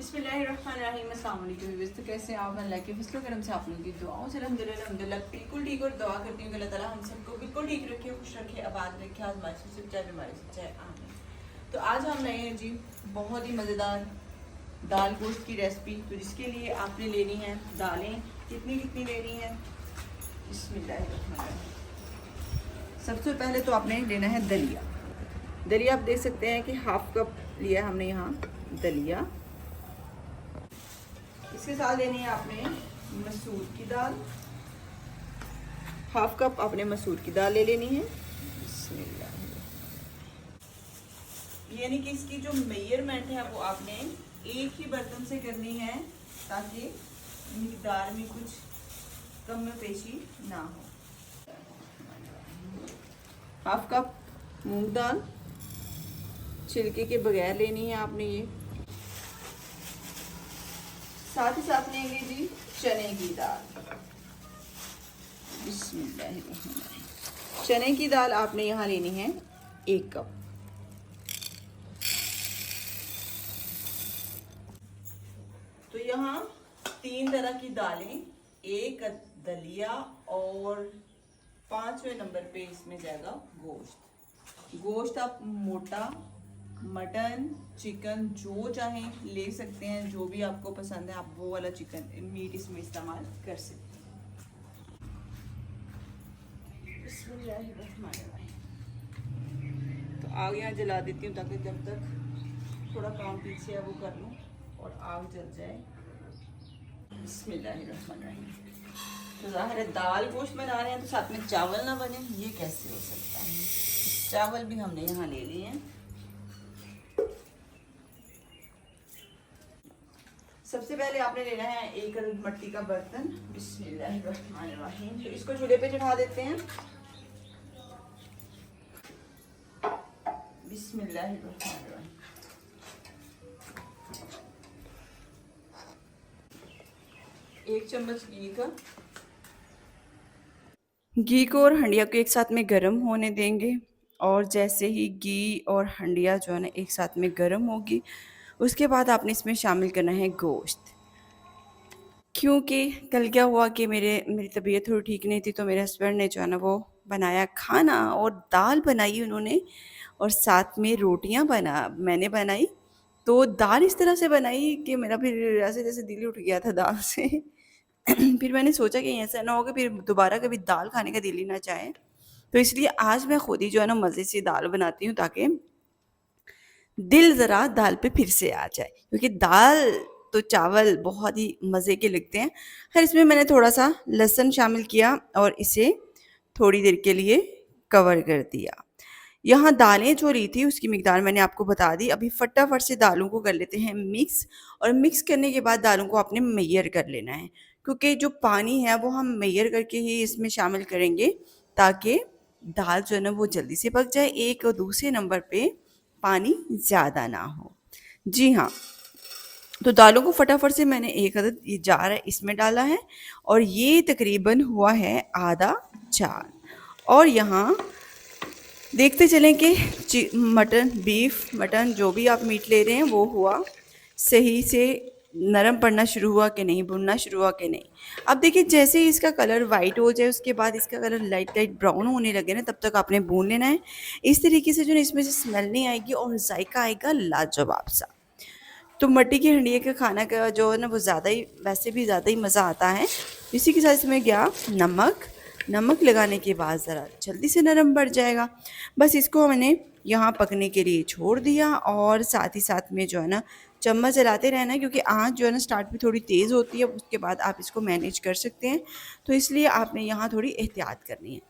बिस्मिल्लाहिर्रहमानिर्रहीम। अस्सलाम वालेकुम व्यूअर्स। तो कैसे हैं आप? अल्लाह के फजल करम से आप लोगों की दुआओं से अल्हम्दुलिल्लाह बिल्कुल ठीक। और दुआ करती हूँ कि अल्लाह ताला हम सबको बिल्कुल ठीक रखे, खुश रखे, आबाद रखे, आजमाइश से चाहे बीमारी से चाहे आमीन। तो आज हम लाए हैं जी बहुत ही मज़ेदार दाल गोश्त की रेसिपी। तो जिसके लिए आपने लेनी है दालें। कितनी कितनी लेनी है? बिस्मिल्लाहिर्रहमानिर्रहीम। सबसे पहले तो आपने लेना है दलिया। दलिया आप देख सकते हैं कि हाफ कप लिया हमने यहाँ दलिया। इसके साथ लेनी है आपने मसूर की दाल। हाफ कप आपने मसूर की दाल ले लेनी है। बिस्मिल्लाह। यानी कि इसकी जो मेजरमेंट है वो आपने एक ही बर्तन से करनी है ताकि मिकदार में कुछ कम पेशी ना हो। हाफ कप मूंग दाल छिलके के बगैर लेनी है आपने ये। साथ ही साथ लेंगे जी चने की दाल। बिस्मिल्लाह। चने की दाल आपने यहाँ लेनी है 1 कप। तो यहाँ 3 तरह की दालें, एक दलिया और 5वें नंबर पे इसमें जाएगा गोश्त। गोश्त आप मोटा, मटन, चिकन जो चाहें ले सकते हैं। जो भी आपको पसंद है आप वो वाला चिकन मीट इसमें इस्तेमाल कर सकते हैं। तो आग यहाँ जला देती हूँ ताकि जब तक थोड़ा काम पीछे है वो कर लूँ और आग जल जाए। बिस्मिल्लाहिर्रहमानिर्रहीम। तो ज़ाहिर है दाल गोश्त बना रहे हैं तो साथ में चावल ना बने, ये कैसे हो सकता है। चावल भी हमने यहाँ ले लिए हैं। सबसे पहले आपने लेना है एक मिट्टी का बर्तन। बिस्मिल्लाहिर्रहमानिर्रहीम। तो इसको चूल्हे पे चढ़ा देते हैं। बिस्मिल्लाहिर्रहमानिर्रहीम। एक चम्मच घी को और हंडिया को एक साथ में गर्म होने देंगे। और जैसे ही घी और हंडिया जो है ना एक साथ में गर्म होगी, उसके बाद आपने इसमें शामिल करना है गोश्त। क्योंकि कल क्या हुआ कि मेरी तबीयत थोड़ी ठीक नहीं थी, तो मेरे हस्बैंड ने जो है ना वो बनाया खाना और दाल बनाई उन्होंने, और साथ में रोटियां मैंने बनाई। तो दाल इस तरह से बनाई कि मेरा फिर ऐसे जैसे दिल उठ गया था दाल से। फिर मैंने सोचा कि ऐसा ना हो कि फिर दोबारा कभी दाल खाने का दिल ही ना चाहे। तो इसलिए आज मैं खुद ही जो है ना मज़े से दाल बनाती हूँ ताकि दिल ज़रा दाल पे फिर से आ जाए। क्योंकि दाल तो चावल बहुत ही मज़े के लगते हैं। खैर इसमें मैंने थोड़ा सा लहसुन शामिल किया और इसे थोड़ी देर के लिए कवर कर दिया। यहाँ दालें जो ली थी उसकी मिकदार मैंने आपको बता दी। अभी फटाफट से दालों को कर लेते हैं मिक्स। और मिक्स करने के बाद दालों को आपने मेजर कर लेना है, क्योंकि जो पानी है वो हम मेजर करके ही इसमें शामिल करेंगे ताकि दाल जो है ना वो जल्दी से पक जाए। एक और दूसरे नंबर पे पानी ज़्यादा ना हो। जी हाँ। तो दालों को फटाफट से मैंने एक अदद ये जार है इसमें डाला है और ये तकरीबन हुआ है आधा जार। और यहाँ देखते चलें कि मटन, बीफ, मटन जो भी आप मीट ले रहे हैं वो हुआ सही से नरम पड़ना शुरू हुआ कि नहीं, भुनना शुरू हुआ कि नहीं। अब देखिए जैसे ही इसका कलर वाइट हो जाए उसके बाद इसका कलर लाइट लाइट ब्राउन होने लगे ना, तब तक आपने भून लेना है। इस तरीके से जो है इसमें से स्मेल नहीं आएगी और जायका आएगा लाजवाब सा। तो मट्टी की हंडिया का खाना का जो है ना वो ज़्यादा ही, वैसे भी ज़्यादा ही मज़ा आता है। इसी के साथ इसमें गया नमक लगाने के बाद ज़रा जल्दी से नरम पड़ जाएगा। बस इसको मैंने यहाँ पकने के लिए छोड़ दिया और साथ ही साथ में जो है ना चम्मच चलाते रहना, क्योंकि आँच जो है ना स्टार्ट में थोड़ी तेज़ होती है, उसके बाद आप इसको मैनेज कर सकते हैं। तो इसलिए आपने यहाँ थोड़ी एहतियात करनी है।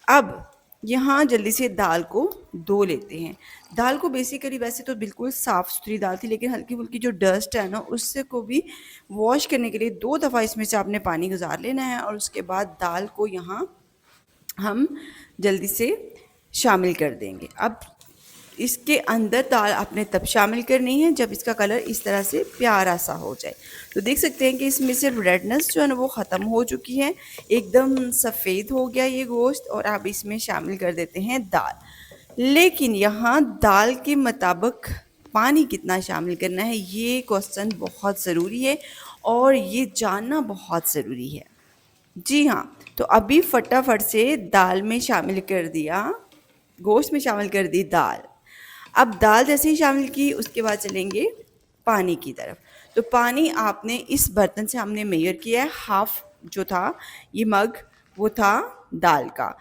अब यहाँ जल्दी से दाल को धो लेते हैं। दाल को बेसिकली वैसे तो बिल्कुल साफ़ सुथरी दाल थी, लेकिन हल्की फुल्की जो डस्ट है ना उससे को भी वॉश करने के लिए 2 दफ़ा इसमें से आपने पानी गुजार लेना है। और उसके बाद दाल को यहाँ हम जल्दी से शामिल कर देंगे। अब इसके अंदर दाल आपने तब शामिल करनी है जब इसका कलर इस तरह से प्यारा सा हो जाए। तो देख सकते हैं कि इसमें से रेडनेस जो है ना वो ख़त्म हो चुकी है, एकदम सफ़ेद हो गया ये गोश्त। और अब इसमें शामिल कर देते हैं दाल। लेकिन यहाँ दाल के मुताबिक पानी कितना शामिल करना है, ये क्वेश्चन बहुत ज़रूरी है और ये जानना बहुत ज़रूरी है। जी हाँ, तो अभी फटाफट से दाल में शामिल कर दिया, गोश्त में शामिल कर दी दाल। अब दाल जैसे ही शामिल की उसके बाद चलेंगे पानी की तरफ। तो पानी आपने इस बर्तन से हमने मेजर किया है, हाफ़ जो था ये मग वो था दाल का।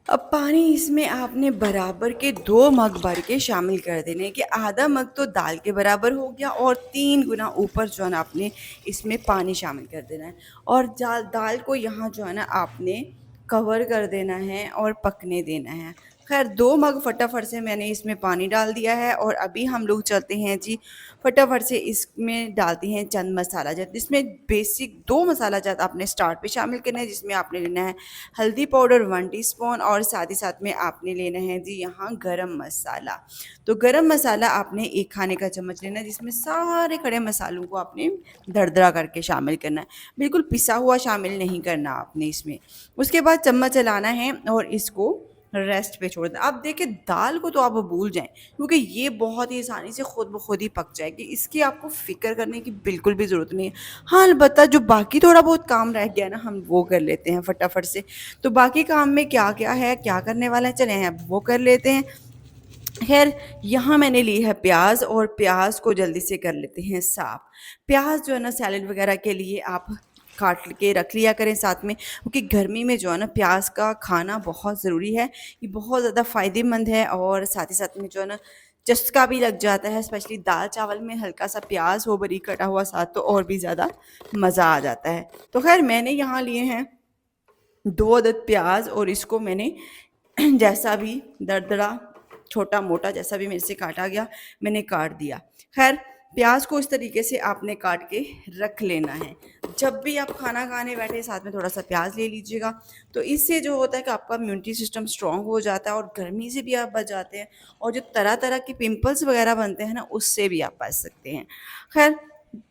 अब पानी इसमें आपने बराबर के 2 मग भर के शामिल कर देने हैं कि आधा मग तो दाल के बराबर हो गया और 3 गुना ऊपर जो है ना आपने इसमें पानी शामिल कर देना है। और दाल को यहाँ जो है ना आपने कवर कर देना है और पकने देना है। खैर 2 मग फटाफट से मैंने इसमें पानी डाल दिया है और अभी हम लोग चलते हैं जी, फटाफट से इसमें डालते हैं चंद मसाला जात, जिसमें बेसिक 2 मसाला जात आपने स्टार्ट पे शामिल करना है, जिसमें आपने लेना है हल्दी पाउडर 1 टीस्पून और साथ ही साथ में आपने लेना है जी यहाँ गरम मसाला। तो गरम मसाला आपने 1 खाने का चम्मच लेना है, जिसमें सारे खड़े मसालों को आपने दरदरा करके शामिल करना है, बिल्कुल पिसा हुआ शामिल नहीं करना आपने इसमें। उसके बाद चम्मच चलाना है और इसको रेस्ट पे छोड़ दें। अब देखिए दाल को तो आप भूल जाएँ, क्योंकि ये बहुत ही आसानी से खुद ब खुद ही पक जाएगी, इसकी आपको फ़िक्र करने की बिल्कुल भी ज़रूरत नहीं है। हाँ, अलबत्ता जो बाकी थोड़ा बहुत काम रह गया है ना, हम वो कर लेते हैं फटाफट से। तो बाकी काम में क्या-क्या है, क्या करने वाला है, चलें अब वो कर लेते हैं। ख़ैर यहाँ मैंने ली है प्याज़ और प्याज़ को जल्दी से कर लेते हैं साफ़। प्याज़ जो है ना सैलेड वग़ैरह के लिए आप काट के रख लिया करें साथ में, क्योंकि गर्मी में जो है ना प्याज का खाना बहुत ज़रूरी है। ये बहुत ज़्यादा फ़ायदेमंद है और साथ ही साथ में जो है ना चस्का भी लग जाता है, स्पेशली दाल चावल में हल्का सा प्याज हो बारीक कटा हुआ साथ, तो और भी ज़्यादा मज़ा आ जाता है। तो खैर मैंने यहाँ लिए हैं 2 अदद प्याज और इसको मैंने जैसा भी दरदरा छोटा मोटा जैसा भी मेरे से काटा गया मैंने काट दिया। खैर प्याज को इस तरीके से आपने काट के रख लेना है। जब भी आप खाना खाने बैठे साथ में थोड़ा सा प्याज ले लीजिएगा, तो इससे जो होता है कि आपका इम्यूनिटी सिस्टम स्ट्रांग हो जाता है और गर्मी से भी आप बच जाते हैं और जो तरह तरह के पिंपल्स वगैरह बनते हैं ना उससे भी आप बच सकते हैं। खैर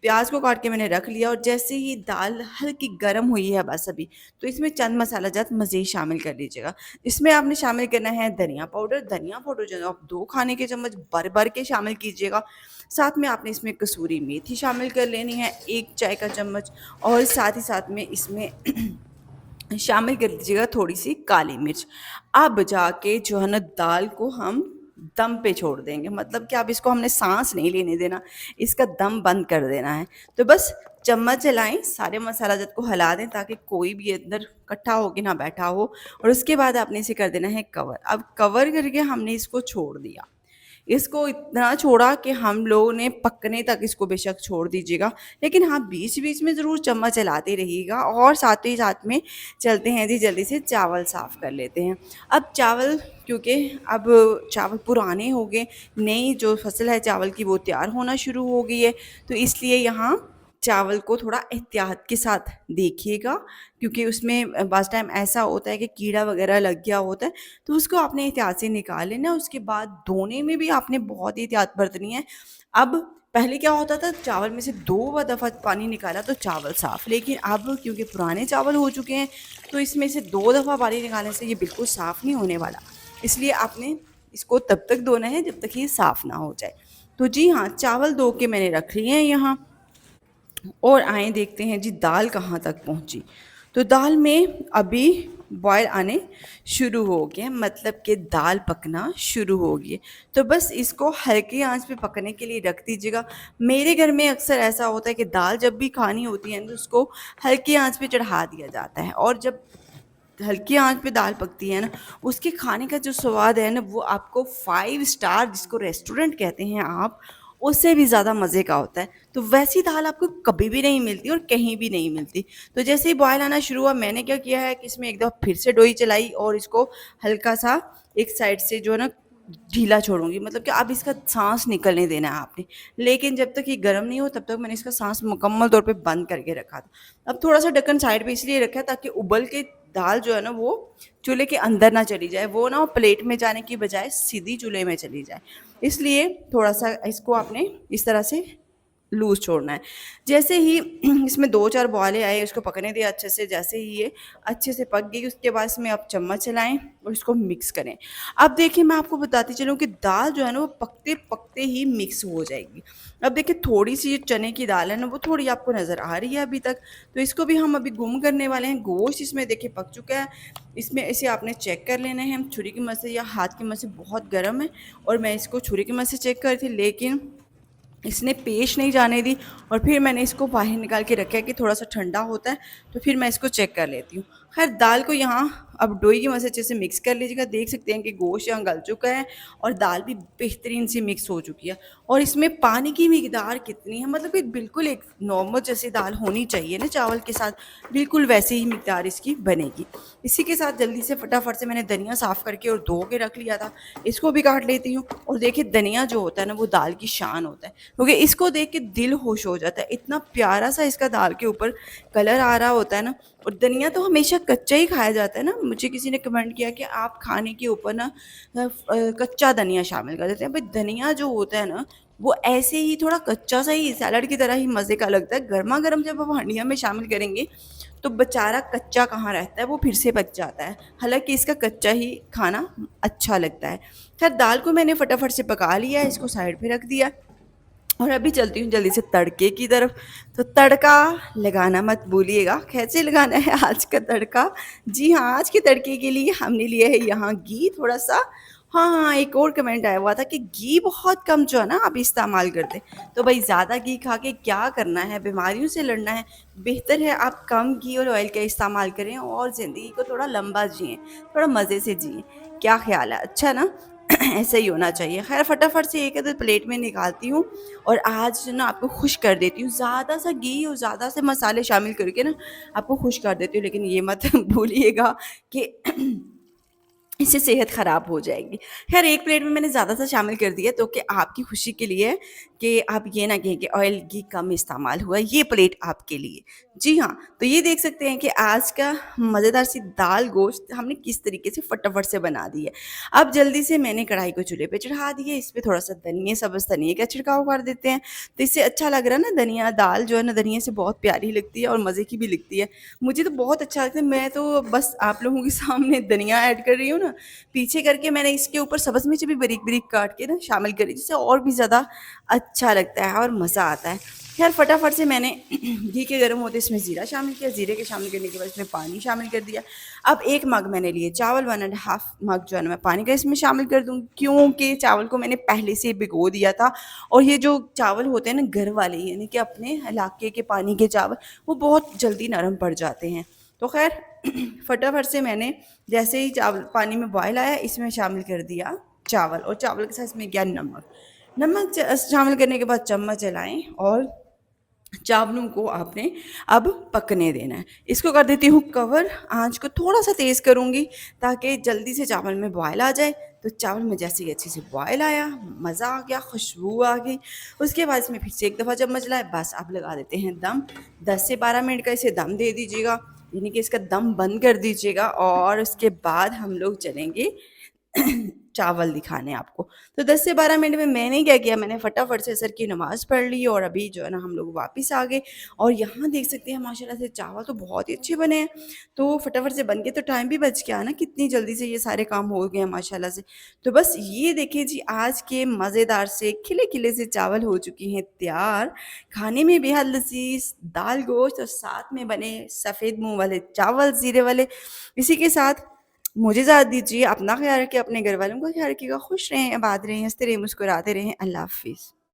प्याज को काट के मैंने रख लिया और जैसे ही दाल हल्की गर्म हुई है बस अभी, तो इसमें चंद मसाला जात मज़ीद शामिल कर लीजिएगा। इसमें आपने शामिल करना है धनिया पाउडर जो है आप 2 खाने के चम्मच भर-भर के शामिल कीजिएगा। साथ में आपने इसमें कसूरी मेथी शामिल कर लेनी है 1 चाय का चम्मच और साथ ही साथ में इसमें शामिल कर दीजिएगा थोड़ी-सी काली मिर्च। अब जाके जो है ना दाल को हम दम पे छोड़ देंगे, मतलब कि अब इसको हमने साँस नहीं लेने देना, इसका दम बंद कर देना है। तो बस चम्मच चलाएँ, सारे मसाला जात को हिला दें ताकि कोई भी अंदर इकट्ठा होके ना बैठा हो और उसके बाद आपने इसे कर देना है कवर। अब कवर करके हमने इसको छोड़ दिया। इसको इतना छोड़ा कि हम लोगों ने पकने तक इसको बेशक छोड़ दीजिएगा, लेकिन हाँ, बीच-बीच में ज़रूर चम्मच चलाते रहिएगा और साथ ही साथ में चलते हैं जी जल्दी से चावल साफ़ कर लेते हैं। अब चावल क्योंकि अब चावल पुराने हो गए, नई जो फसल है चावल की वो तैयार होना शुरू हो गई है, तो इसलिए यहाँ चावल को थोड़ा एहतियात के साथ देखिएगा, क्योंकि उसमें बाज़ टाइम ऐसा होता है कि कीड़ा वगैरह लग गया होता है, तो उसको आपने एहतियात से निकाल लेना है। उसके बाद धोने में भी आपने बहुत ही एहतियात बरतनी है। अब पहले क्या होता था, चावल में से 2 दफ़ा पानी निकाला तो चावल साफ़, लेकिन अब क्योंकि पुराने चावल हो चुके हैं, तो इसमें से 2 दफ़ा पानी निकालने से ये बिल्कुल साफ़ नहीं होने वाला। इसलिए आपने इसको तब तक धोना है जब तक ये साफ़ ना हो जाए। तो जी हाँ, चावल धो के मैंने रख लिए हैं यहाँ और आएँ देखते हैं जी दाल कहाँ तक पहुँची। तो दाल में अभी बॉयल आने शुरू हो गए, मतलब कि दाल पकना शुरू हो गई है। तो बस इसको हल्की आंच पे पकने के लिए रख दीजिएगा। मेरे घर में अक्सर ऐसा होता है कि दाल जब भी खानी होती है तो उसको हल्की आंच पे चढ़ा दिया जाता है और जब हल्की आंच पे दाल पकती है ना, उसके खाने का जो स्वाद है ना वो आपको 5 स्टार जिसको रेस्टोरेंट कहते हैं आप, उससे भी ज़्यादा मज़े का होता है। तो वैसी दाल आपको कभी भी नहीं मिलती और कहीं भी नहीं मिलती। तो जैसे ही बॉयल आना शुरू हुआ मैंने क्या किया है कि इसमें एक दफ़ा फिर से डोई चलाई और इसको हल्का-सा एक साइड से जो है ना ढीला छोड़ूँगी, मतलब कि अब इसका साँस निकलने देना है आपने। लेकिन जब तक ये गर्म नहीं हो तब तक मैंने इसका साँस मुकम्मल तौर पे बंद करके रखा था। अब थोड़ा-सा ढक्कन साइड पे इसलिए रखा है ताकि उबल के दाल जो है ना वो चूल्हे के अंदर ना चली जाए, वो ना प्लेट में जाने की बजाय सीधी चूल्हे में चली जाए। इसलिए थोड़ा-सा इसको आपने इस तरह से लूज़ छोड़ना है। जैसे ही इसमें 2-4 बुआले आए, उसको पकने दिया अच्छे से, जैसे ही ये अच्छे से पक गई, उसके बाद इसमें आप चम्मच चलाएँ और इसको मिक्स करें। अब देखिए मैं आपको बताती चलूँ कि दाल जो है ना वो पकते-पकते ही मिक्स हो जाएगी। अब देखिए थोड़ी-सी चने की दाल है ना, वो थोड़ी आपको नज़र आ रही है अभी तक, तो इसको भी हम अभी गुम करने वाले हैं। गोश्त इसमें देखिए पक चुका है, इसमें इसे आपने चेक कर लेना है, हम छुरी की मदद से या हाथ की मदद से। बहुत गर्म है और मैं इसको छुरी की मदद से चेक कर रही थी, लेकिन इसने पेश नहीं जाने दी, और फिर मैंने इसको बाहर निकाल के रखा है कि थोड़ा-सा ठंडा होता है, तो फिर मैं इसको चेक कर लेती हूँ। ख़ैर दाल को यहाँ अब डोई की मदद से अच्छे से मिक्स कर लीजिएगा। देख सकते हैं कि गोश्त यहाँ गल चुका है और दाल भी बेहतरीन सी मिक्स हो चुकी है। और इसमें पानी की मिकदार कितनी है, मतलब कि बिल्कुल एक नॉर्मल जैसी दाल होनी चाहिए ना चावल के साथ, बिल्कुल वैसे ही मिकदार इसकी बनेगी। इसी के साथ जल्दी से फटाफट से मैंने धनिया साफ़ करके और धो के रख लिया था, इसको भी काट लेती हूँ। और देखिए धनिया जो होता है ना वो दाल की शान होता है, क्योंकि इसको देख के दिल खुश हो जाता है। इतना प्यारा सा इसका दाल के ऊपर कलर आ रहा होता है ना। और धनिया तो हमेशा कच्चा ही खाया जाता है ना। मुझे किसी ने कमेंट किया कि आप खाने के ऊपर ना कच्चा धनिया शामिल कर देते हैं। भाई धनिया जो होता है ना वो ऐसे ही थोड़ा कच्चा सा ही सैलड की तरह ही मज़े का लगता है। गर्मा गर्म जब आप हंडिया में शामिल करेंगे तो बेचारा कच्चा कहाँ रहता है, वो फिर से पक जाता है। हालांकि इसका कच्चा ही खाना अच्छा लगता है। खैर दाल को मैंने फटाफट से पका लिया है, इसको साइड पे रख दिया और अभी चलती हूँ जल्दी से तड़के की तरफ। तो तड़का लगाना मत भूलिएगा। कैसे लगाना है आज का तड़का? जी हाँ, आज के तड़के के लिए हमने लिया है यहाँ घी थोड़ा-सा। हाँ, हाँ, एक और कमेंट आया हुआ था कि घी बहुत कम जो है ना आप इस्तेमाल करते हैं। तो भई ज़्यादा घी खा के क्या करना है, बीमारियों से लड़ना है। बेहतर है आप कम घी और ऑयल का इस्तेमाल करें और ज़िंदगी को थोड़ा लंबा जिएँ, थोड़ा मज़े से जिएँ। क्या ख़्याल है? अच्छा ना? ऐसा ही होना चाहिए। ख़ैर फटाफट से एक आध प्लेट में निकालती हूँ और आज ना आपको खुश कर देती हूँ। ज़्यादा सा घी और ज़्यादा से मसाले शामिल करके ना आपको खुश कर देती हूँ, लेकिन ये मत भूलिएगा कि इससे सेहत ख़राब हो जाएगी। ख़ैर एक प्लेट में मैंने ज़्यादा सा शामिल कर दिया, तो कि आपकी खुशी के लिए, कि आप ये ना कहें कि ऑयल घी कम इस्तेमाल हुआ, ये प्लेट आपके लिए। जी हाँ, तो ये देख सकते हैं कि आज का मज़ेदार सी दाल गोश्त हमने किस तरीके से फटाफट से बना दी है। अब जल्दी से मैंने कढ़ाई को चूल्हे पे चढ़ा दी है, इस पे थोड़ा-सा धनिये, सब्ज़ धनिये का छिड़काव कर देते हैं। तो इससे अच्छा लग रहा है ना, धनिया दाल जो है ना धनिये से बहुत प्यारी लगती है और मज़े की भी लगती है। मुझे तो बहुत अच्छा लगता है, मैं तो बस आप लोगों के सामने धनिया ऐड कर रही हूँ ना, पीछे करके मैंने इसके ऊपर सब्ज़ मिर्च भी बारीक-बारीक काट के ना शामिल करी, जिससे और भी ज़्यादा अच्छा लगता है और मज़ा आता है। ख़ैर फटाफट से मैंने घी के गर्म होते इसमें ज़ीरा शामिल किया, ज़ीरे के शामिल करने के बाद इसमें पानी शामिल कर दिया। अब 1 मग मैंने लिए चावल, 1 एंड हाफ मग जो है ना मैं पानी का इसमें शामिल कर दूँगी, क्योंकि चावल को मैंने पहले से ही भिगो दिया था। और ये जो चावल होते हैं ना घर वाले, यानी कि अपने इलाके के पानी के चावल, वो बहुत जल्दी नरम पड़ जाते हैं। तो ख़ैर फटाफट से मैंने जैसे ही चावल पानी में बॉयल आया, इसमें शामिल कर दिया चावल, और चावल के साथ इसमें किया नमक। नमक शामिल करने के बाद चम्मच चलाएँ और चावलों को आपने अब पकने देना है। इसको कर देती हूँ कवर, आँच को थोड़ा-सा तेज़ करूँगी ताकि जल्दी से चावल में बॉयल आ जाए। तो चावल में जैसे ही अच्छे से बॉयल आया, मज़ा आ गया, खुशबू आ गई। उसके बाद इसमें फिर से एक दफ़ा चम्मच चलाएँ, बस अब लगा देते हैं दम। 10 से 12 मिनट का इसे दम दे दीजिएगा, यानी कि इसका दम बंद कर दीजिएगा, और उसके बाद हम लोग चलेंगे चावल दिखाने आपको। तो 10 से 12 मिनट में मैंने क्या किया, मैंने फटाफट से असर की नमाज़ पढ़ ली और अभी जो है ना हम लोग वापस आ गए। और यहाँ देख सकते हैं माशाल्लाह से चावल तो बहुत ही अच्छे बने हैं। तो फटाफट से बन के तो टाइम भी बच गया ना, कितनी जल्दी से ये सारे काम हो गए हैं माशाल्लाह से। तो बस ये देखिए जी, आज के मज़ेदार से खिले-खिले से चावल हो चुके हैं तैयार। खाने में बेहद लज़ीज़ दाल गोश्त और साथ में बने सफ़ेद मूँग वाले चावल ज़ीरे वाले। इसी के साथ मुझे इजाज़त दीजिए। अपना ख़्याल रखिए, अपने घरवालों का ख़्याल रखिएगा। खुश रहें, आबाद रहें, हँसते रहें, मुस्कुराते रहें। अल्लाह हाफ़िज़।